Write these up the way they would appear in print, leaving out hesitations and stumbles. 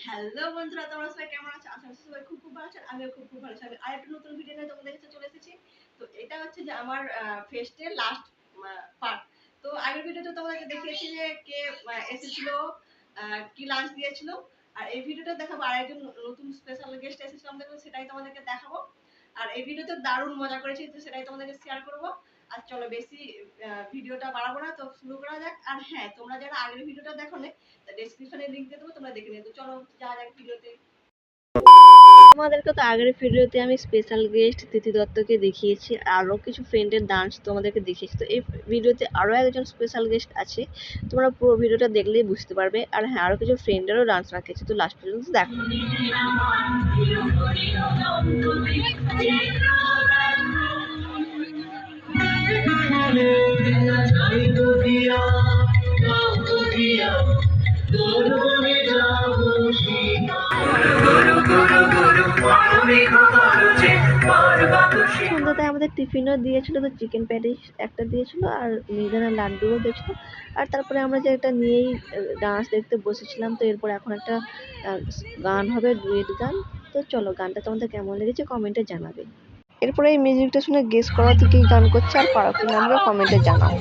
Hello বন্ধুরা, তোমরা সবাই কেমন আছো? আশা করছি সবাই খুব ভালো আছো। আমিও খুব ভালো আছি। আমি আরেকটা নতুন ভিডিও নিয়ে তোমাদের কাছে চলে এসেছি। তো এটা হচ্ছে যে আমার ফেস্টের লাস্ট পার্ট। তো আগের ভিডিওতে তোমাদেরকে দেখিয়েছি যে কে এসেছিল, কি লাঞ্চ দিয়েছিল। আর এই ভিডিওটা দেখাবো আরেকজন নতুন স্পেশাল গেস্ট এসেছিল আমাদের, সেটাই তোমাদেরকে দেখাবো। আর এই ভিডিওতে দারুণ মজা করেছি, তো সেটাই তোমাদেরকে শেয়ার করবো। আর চলো বেশি ভিডিওটা বাড়াবো না, তো শুরু করা যাক। আর হ্যাঁ, তোমরা যারা আগের ভিডিওটা দেখো না, ডেসক্রিপশনে লিংক দিয়ে দেবো, তোমরা দেখে নিও। তো চলো যাওয়া যাক ভিডিওতে। তোমাদেরকে তো আগের ভিডিওতে আমি স্পেশাল গেস্ট তিথি দত্তকে দেখিয়েছি, আরো কিছু ফ্রেন্ডের ডান্স তোমাদেরকে দেখিয়েছি। তো এই ভিডিওতে আরো একজন স্পেশাল গেস্ট আছে, তোমরা পুরো ভিডিওটা দেখলেই বুঝতে পারবে। আর হ্যাঁ, আরো কিছু ফ্রেন্ডেরও ডান্স রাখেছি, তো লাস্ট পর্যন্ত দেখো। সন্ধ্যাতে আমাদের টিফিনও দিয়েছিল, তো চিকেন প্যাটিস একটা দিয়েছিল আর মিহিদানা লাড্ডুও দিয়েছিল। আর তারপরে আমরা যে একটা নিয়েই ডান্স দেখতে বসেছিলাম। তো এরপর এখন একটা গান হবে, ডুয়েট গান। তো চলো, গানটা তোমাদের কেমন লেগেছে কমেন্টে জানাবে। এরপরে এই মিউজিকটা শুনে গেস করা থেকে গান করছে আর পারো কিনা আমরা কমেন্টে জানাও।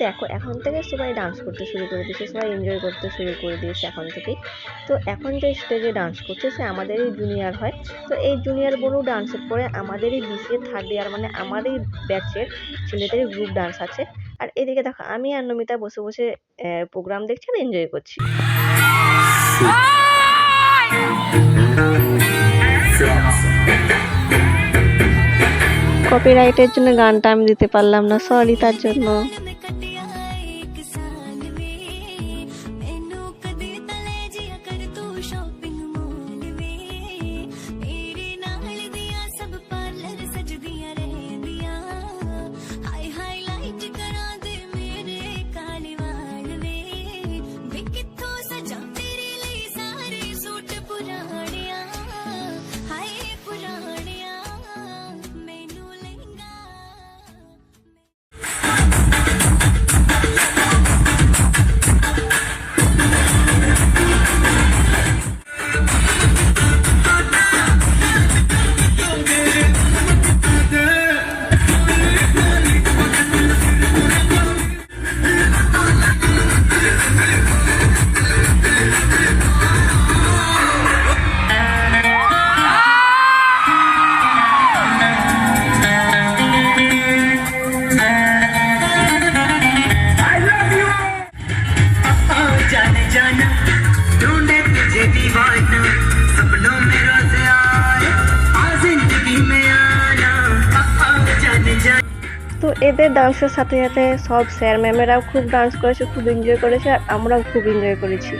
দেখো, এখন থেকে সবাই ডান্স করতে শুরু করে দিয়েছে, সবাই এনজয় করতে শুরু করে দিয়েছে এখন থেকেই। তো এখন যে স্টেজে ডান্স করছে সে আমাদেরই জুনিয়র হয়। তো এই জুনিয়র বড় ডান্সের পরে আমাদেরই বিসিএ থার্ড ইয়ার, মানে আমারই ব্যাচের ছেলেদের গ্রুপ ডান্স আছে। আর এদিকে দেখো, আমি আর নমিতা বসে বসে প্রোগ্রাম দেখছি আর এনজয় করছি। কপিরাইটের জন্য গানটা আমি দিতে পারলাম না, সরি তার জন্য। তো এদের ডান্সের সাথে সাথে সব স্যার ম্যামেরাও খুব ডান্স করেছে, খুব এনজয় করেছে, আর আমরাও খুব এনজয় করেছি।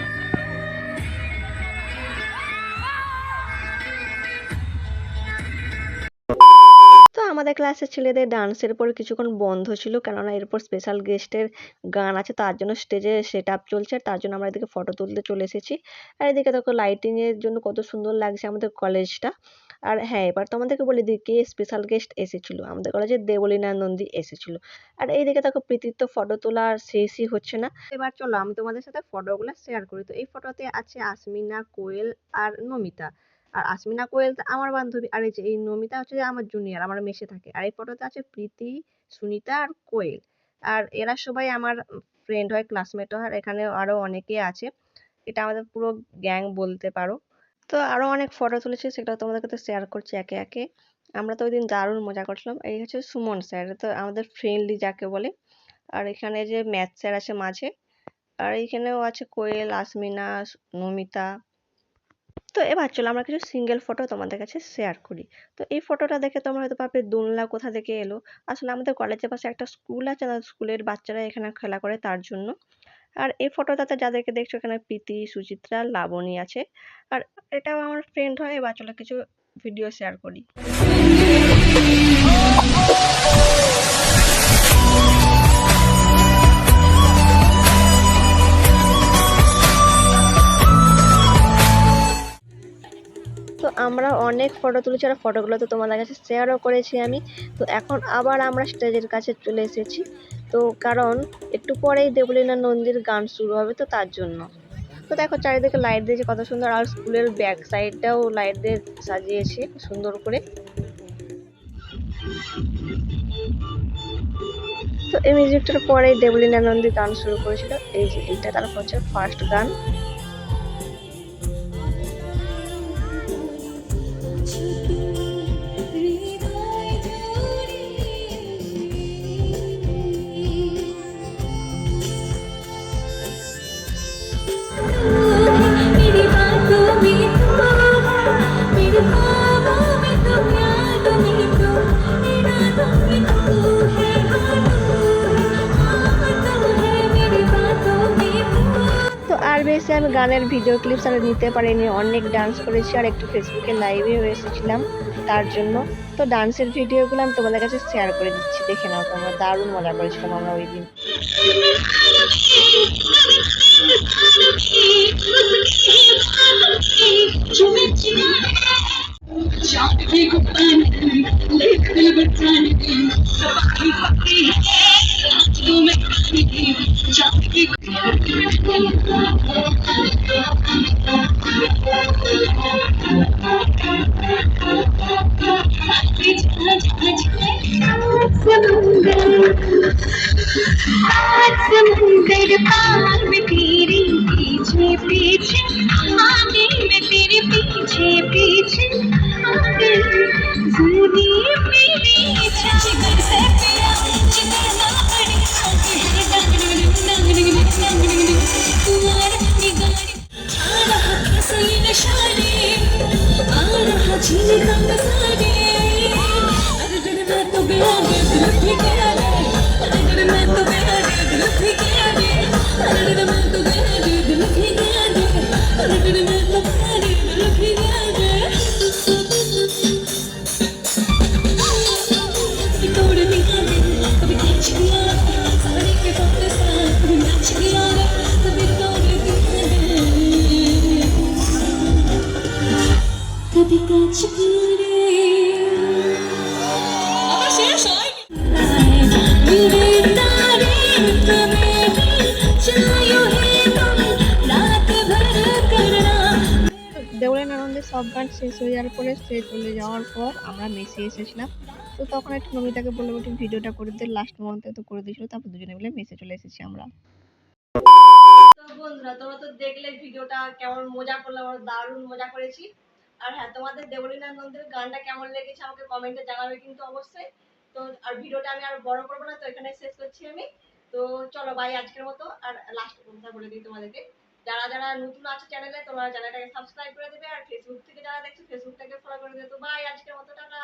তো আমাদের ক্লাসের ছেলেদের ডান্সের পর কিছুক্ষণ বন্ধ ছিল, কেননা এরপর স্পেশাল গেস্টের গান আছে, তার জন্য স্টেজে সেট আপ চলছে। তার জন্য আমরা এদিকে ফটো তুলতে চলে এসেছি। আর এদিকে দেখো লাইটিং এর জন্য কত সুন্দর লাগছে আমাদের কলেজটা। আর হ্যাঁ, এবার তোমাদেরকে বলে দিই কে স্পেশাল গেস্ট এসেছিল। আমাদের কলেজে দেবলীনা নন্দী এসেছিল। আর এইদিকে দেখো প্রীতির তো ফটো তোলার শেষই হচ্ছে না। এবার চলো আমি তোমাদের সাথে ফটোগুলো শেয়ার করি। তো এই ফটোতে আছে আসমিনা, কোয়েল আর নমিতা। আর আসমিনা কোয়েল আমার বান্ধবী, আর এই যে এই নমিতা হচ্ছে যে আমার জুনিয়র, আমার মেসে থাকে। আর এই ফটোতে আছে প্রীতি, সুনিতা আর কোয়েল। আর এরা সবাই আমার ফ্রেন্ড হয়, ক্লাসমেট হয়। আর এখানে আরো অনেকে আছে, এটা আমাদের পুরো গ্যাং বলতে পারো। তো আরো অনেক ফটো তুলেছি, সেটা তোমাদের সাথে শেয়ার করছি একে একে। আমরা তো ওই দিন দারুণ মজা করছিলাম। এই হচ্ছে সুমন স্যার, তো আমাদের ফ্রেন্ডলি যাকে বলে। আর এখানে যে ম্যাথ স্যার আছে মাঝে। আর এইখানেও আছে কোয়েল, আসমিনা, নমিতা। তো এবার চলো আমরা কিছু সিঙ্গেল ফটো তোমাদের কাছে শেয়ার করি। তো এই ফটোটা দেখে তোমরা হয়তো ভাববে দোলনা কোথা থেকে এলো। আসলে আমাদের কলেজের পাশে একটা স্কুল আছে না, স্কুলের বাচ্চারা এখানে খেলা করে তার জন্য। আর এই ফটোটাতে যাদেরকে দেখছো এখানে প্রীতি, সুচিত্রা, লাবণী আছে। আর এটাও আমার ফ্রেন্ড হয়। এবার চলো কিছু ভিডিও শেয়ার করি। তো আমরা অনেক ফটো তুলেছি আর ফটোগুলো তো তোমাদের কাছে শেয়ারও করেছি আমি। তো এখন আবার আমরা স্টেজের কাছে চলে এসেছি। তো কারণ একটু পরেই দেবলীনা নন্দীর গান শুরু হবে, তো তার জন্য। তো দেখো চারিদিকে লাইট দিয়েছে কত সুন্দর, আর স্কুলের ব্যাক সাইডটাও লাইট দিয়ে সাজিয়েছে সুন্দর করে। তো এই মিউজিকটার পরেই দেবলীনা নন্দী গান শুরু করেছিল। এই যে এইটা তার হচ্ছে ফার্স্ট গান। তো আর বেশি আমি গানের ভিডিও ক্লিপস আর নিতে পারিনি, অনেক ডান্স করেছি আর একটু ফেসবুকে লাইভেও এসেছিলাম তার জন্য। তো ডান্সের ভিডিওগুলো আমি তোমাদের কাছে শেয়ার করে দিচ্ছি, দেখে নাও তোমরা। দারুণ মজা করেছিলাম আমরা ওই দিন। समुंदर पार में तेरे पीछे पीछे आगे, मैं तेरे पीछे पीछे आगे, जिंदगी मेरी जिगर से पिया जिगर ना पड़ी आगे है तुम्हारा निगारी आ रहा किसी नशारे, आ रहा जीने का मसाले, अरे मैं तो गया दिल भी गया, अरे मैं तो गया दिल भी गया, अरे मैं तो गया दिल भी गया, अरे मैं तो गया दिल भी गया। तोड़ दिया दिल कभी खींच लिया, सारे के साथ साथ कभी नाच लिया, कभी तोड़ दिया दिल कभी कांच गिरे। দেওয়ালের আনন্দে সব গান শেষ হয়ে যাওয়ার পরে, সে চলে যাওয়ার পর আমরা মেসে এসেছিলাম। তো তখন একটু নমিতাকে বললাম একটু ভিডিওটা করে দিতে, লাস্ট মোমেন্টে তো করে দিয়েছিল। তারপর দুজনে মিলে মেসে চলে এসেছি আমরা। তো বন্ধুরা তোমরা তো দেখলে ভিডিওটা কেমন মজা করলাম, আমরা দারুণ মজা করেছি। আর হ্যাঁ, তোমাদের দেবলীনা নন্দের গানটা কেমন লেগেছে আমাকে কমেন্টে জানাবে কিন্তু অবশ্যই। তো আর ভিডিওটা আমি আর বড় করবো না, তো এখানে শেষ করছি আমি। তো চলো বাই আজকের মতো। আর লাস্ট কথা বলে দিই তোমাদেরকে, যারা যারা নতুন আছে চ্যানেলে তোমরা চ্যানেলটাকে সাবস্ক্রাইব করে দেবে, আর ফেসবুক থেকে যারা দেখছো ফেসবুকটাকে ফলো করে দেবে। তো বাই আজকের মতো, টাটা।